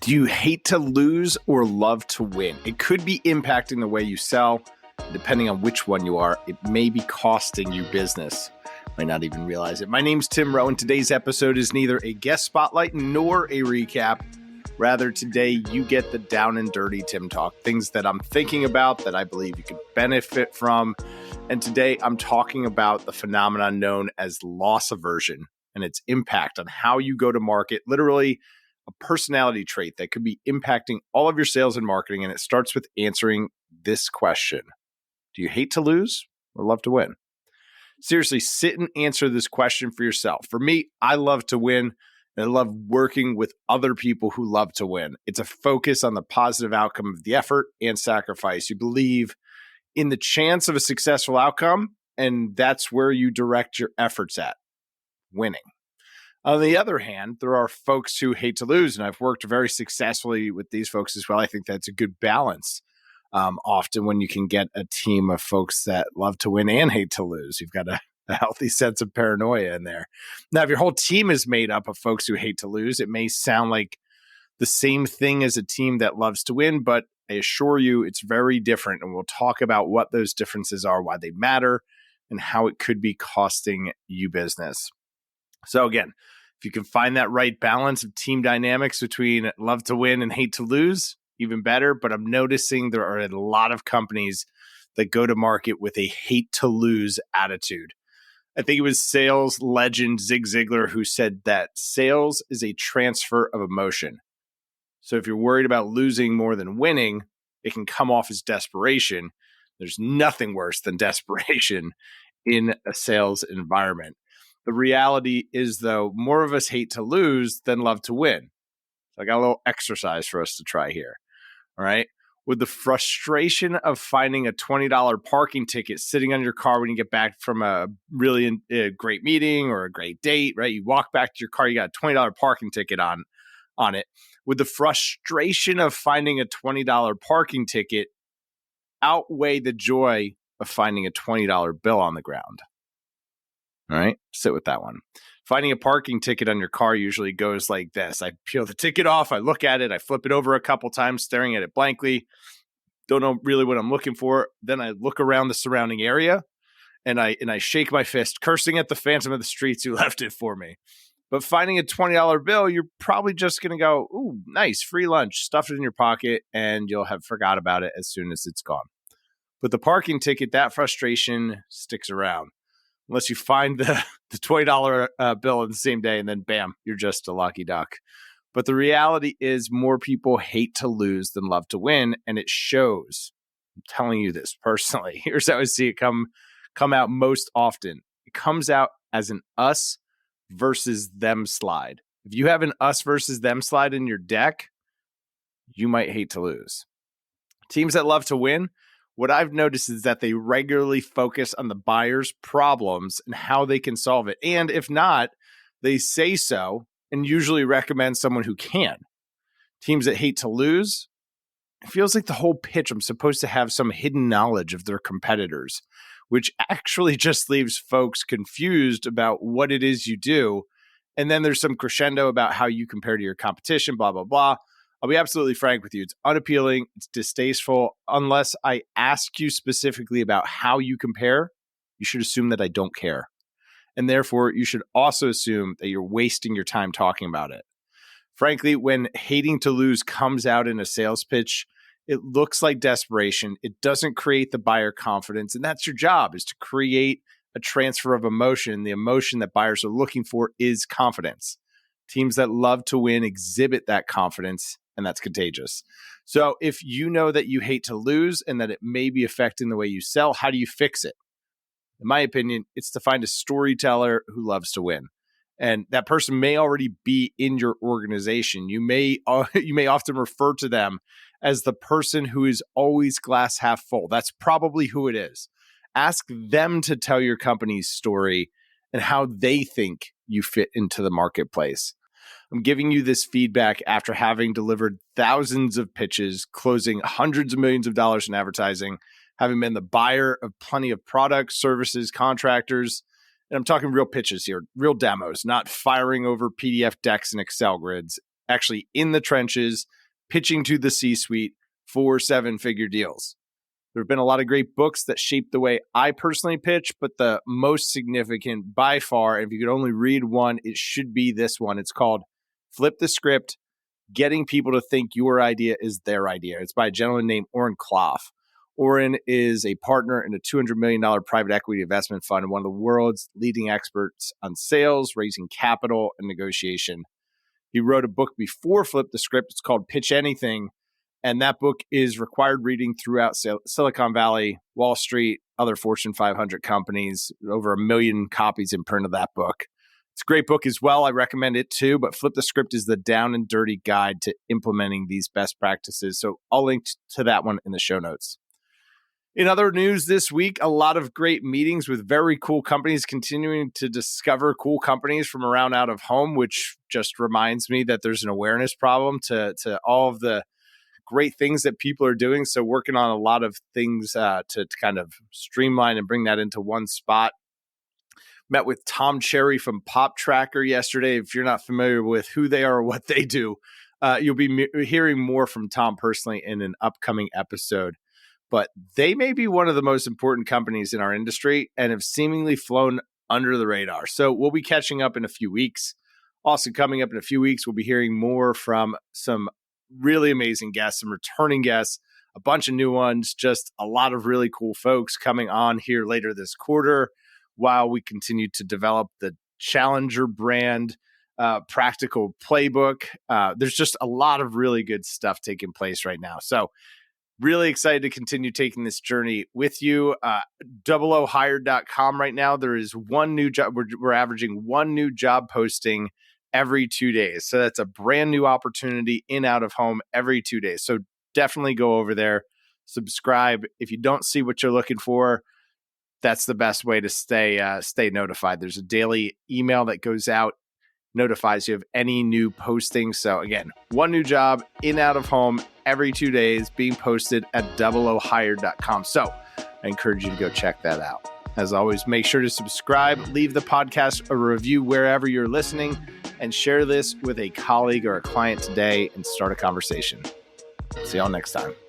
Do you hate to lose or love to win? It could be impacting the way you sell. Depending on which one you are, it may be costing you business. Might not even realize it. My name's Tim Rowe, and today's episode is neither a guest spotlight nor a recap. Rather, today you get the down and dirty Tim talk, things that I'm thinking about that I believe you could benefit from. And today I'm talking about the phenomenon known as loss aversion and its impact on how you go to market, literally a personality trait that could be impacting all of your sales and marketing. And it starts with answering this question. Do you hate to lose or love to win? Seriously, sit and answer this question for yourself. For me, I love to win, and I love working with other people who love to win. It's a focus on the positive outcome of the effort and sacrifice. You believe in the chance of a successful outcome, and that's where you direct your efforts at, winning. On the other hand, there are folks who hate to lose, and I've worked very successfully with these folks as well. I think that's a good balance. Often when you can get a team of folks that love to win and hate to lose, you've got a healthy sense of paranoia in there. Now, if your whole team is made up of folks who hate to lose, it may sound like the same thing as a team that loves to win, but I assure you it's very different. And we'll talk about what those differences are, why they matter, and how it could be costing you business. So again, if you can find that right balance of team dynamics between love to win and hate to lose, even better. But I'm noticing there are a lot of companies that go to market with a hate to lose attitude. I think it was sales legend Zig Ziglar who said that sales is a transfer of emotion. So if you're worried about losing more than winning, it can come off as desperation. There's nothing worse than desperation in a sales environment. The reality is, though, more of us hate to lose than love to win. So I got a little exercise for us to try here. All right. With the frustration of finding a $20 parking ticket sitting on your car when you get back from a really great meeting or a great date, right? You walk back to your car, you got a $20 parking ticket on it. With the frustration of finding a $20 parking ticket outweigh the joy of finding a $20 bill on the ground. All right, sit with that one. Finding a parking ticket on your car usually goes like this. I peel the ticket off, I look at it, I flip it over a couple times, staring at it blankly. Don't know really what I'm looking for. Then I look around the surrounding area and I shake my fist, cursing at the phantom of the streets who left it for me. But finding a $20 bill, you're probably just going to go, ooh, nice, free lunch, stuff it in your pocket, and you'll have forgot about it as soon as it's gone. But the parking ticket, that frustration sticks around. Unless you find the $20 bill in the same day, and then bam, you're just a lucky duck. But the reality is more people hate to lose than love to win, and it shows. I'm telling you this personally. Here's how I see it come out most often. It comes out as an us versus them slide. If you have an us versus them slide in your deck, you might hate to lose. Teams that love to win, what I've noticed is that they regularly focus on the buyer's problems and how they can solve it. And if not, they say so and usually recommend someone who can. Teams that hate to lose, it feels like the whole pitch I'm supposed to have some hidden knowledge of their competitors, which actually just leaves folks confused about what it is you do. And then there's some crescendo about how you compare to your competition, blah, blah, blah. I'll be absolutely frank with you. It's unappealing. It's distasteful. Unless I ask you specifically about how you compare, you should assume that I don't care. And therefore, you should also assume that you're wasting your time talking about it. Frankly, when hating to lose comes out in a sales pitch, it looks like desperation. It doesn't create the buyer confidence. And that's your job, is to create a transfer of emotion. The emotion that buyers are looking for is confidence. Teams that love to win exhibit that confidence, and that's contagious. So if you know that you hate to lose and that it may be affecting the way you sell, how do you fix it? In my opinion, it's to find a storyteller who loves to win. And that person may already be in your organization. You may often refer to them as the person who is always glass half full. That's probably who it is. Ask them to tell your company's story and how they think you fit into the marketplace. I'm giving you this feedback after having delivered thousands of pitches, closing hundreds of millions of dollars in advertising, having been the buyer of plenty of products, services, contractors. And I'm talking real pitches here, real demos, not firing over PDF decks and Excel grids. actually in the trenches, pitching to the C-suite for 7-figure deals. There have been a lot of great books that shaped the way I personally pitch, but the most significant by far, if you could only read one, it should be this one. It's called Flip the Script, Getting People to Think Your Idea is Their Idea. It's by a gentleman named Oren Klaff. Oren is a partner in a $200 million private equity investment fund and one of the world's leading experts on sales, raising capital, and negotiation. He wrote a book before Flip the Script. It's called Pitch Anything. And that book is required reading throughout Silicon Valley, Wall Street, other Fortune 500 companies, over 1 million copies in print of that book. It's a great book as well. I recommend it too, but Flip the Script is the down and dirty guide to implementing these best practices. So I'll link to that one in the show notes. In other news this week, a lot of great meetings with very cool companies, continuing to discover cool companies from around out of home, which just reminds me that there's an awareness problem to all of the great things that people are doing. So working on a lot of things to kind of streamline and bring that into one spot. Met with Tom Cherry from Pop Tracker yesterday. If you're not familiar with who they are or what they do, you'll be hearing more from Tom personally in an upcoming episode. But they may be one of the most important companies in our industry and have seemingly flown under the radar. So we'll be catching up in a few weeks. Also coming up in a few weeks, we'll be hearing more from some really amazing guests, some returning guests, a bunch of new ones, just a lot of really cool folks coming on here later this quarter while we continue to develop the Challenger brand practical playbook. There's just a lot of really good stuff taking place right now. So really excited to continue taking this journey with you. 00hired.com right now, there is one new job. We're averaging one new job posting every 2 days. So that's a brand new opportunity in out of home every 2 days. So definitely go over there, subscribe. If you don't see what you're looking for, that's the best way to stay notified. There's a daily email that goes out, notifies you of any new posting. So again, one new job in out of home every 2 days being posted at 00hired.com. So I encourage you to go check that out. As always, make sure to subscribe, leave the podcast a review wherever you're listening, and share this with a colleague or a client today and start a conversation. See y'all next time.